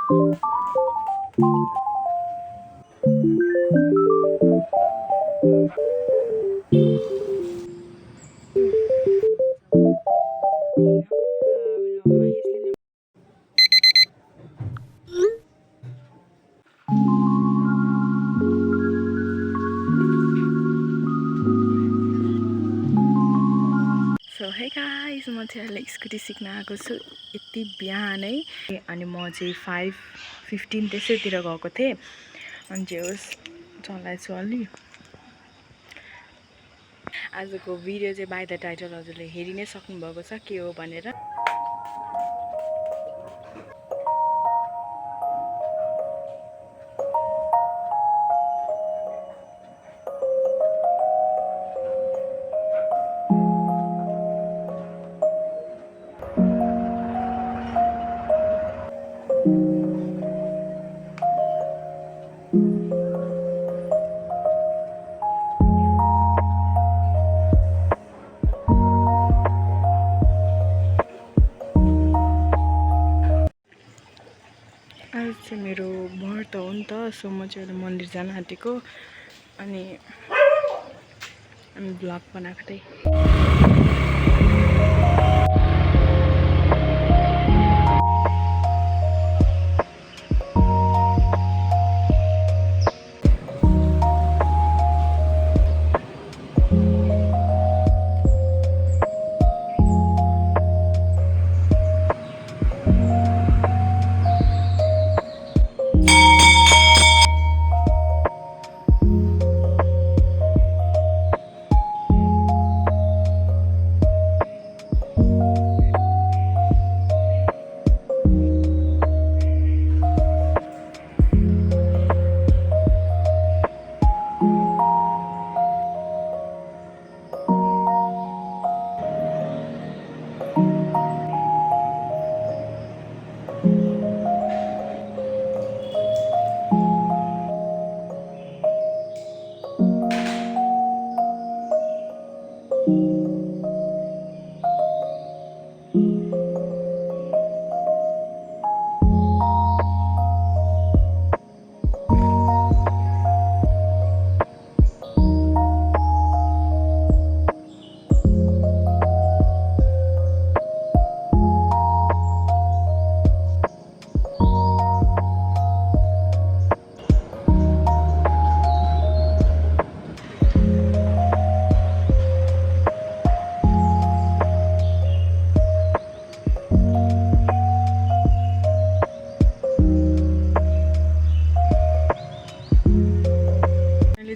So hey guys, म चाहिँ अहिले स्कुटी सिक्न आएको छु यति बिहानै। अनि म चाहिँ 5:15 त्यसैतिर गएको थिएँ। अनि चाहिँ होस् चलाएछु अलि। आजको भिडियो चाहिँ बाइ द टाइटल हजुरले हेरि नै सक्नुभएको छ के हो भनेर। आज चाहिँ मेरो व्रत हो नि त, सो म चाहिँ अहिले मन्दिर जान आँटेको। अनि ब्लग बनाएको थिएँ।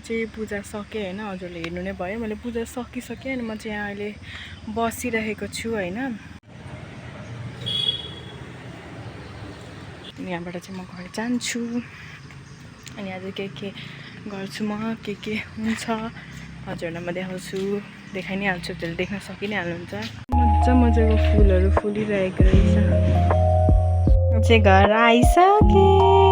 चाहिँ पूजा सकेँ हैन, हजुरले हेर्नु नै भयो। मैले पूजा सकिसकेँ अनि म चाहिँ यहाँ अहिले बसिरहेको छु हैन। अनि यहाँबाट चाहिँ म घर जान्छु। अनि आज के गर्छु म, के हुन्छ हजुरलाई म देखाउँछु, देखाइ नै हाल्छु। त्यसले देख्न सकि नै हाल्नुहुन्छ। मजाको फुलहरू फुलिरहेको रहेछ। म चाहिँ घर आइसकेँ।